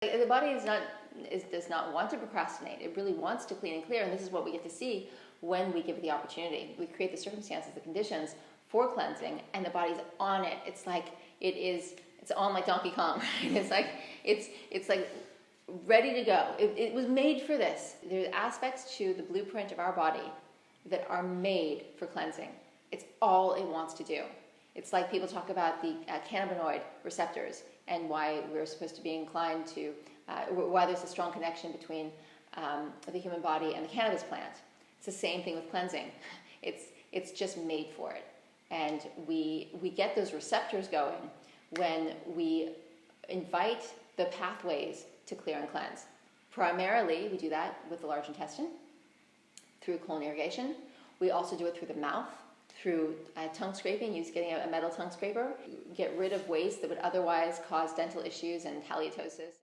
The body does not want to procrastinate. It really wants to clean and clear, and this is what we get to see when we give it the opportunity. We create the circumstances, the conditions for cleansing, and the body's on it. It's like it's on like Donkey Kong. Right? It's like ready to go. It was made for this. There's aspects to the blueprint of our body that are made for cleansing. It's all it wants to do. It's like people talk about the cannabinoid receptors and why we're supposed to be inclined to, why there's a strong connection between the human body and the cannabis plant. It's the same thing with cleansing. It's just made for it. And we get those receptors going when we invite the pathways to clear and cleanse. Primarily, we do that with the large intestine, through colon irrigation. We also do it through the mouth, through tongue scraping, getting a metal tongue scraper, get rid of waste that would otherwise cause dental issues and halitosis.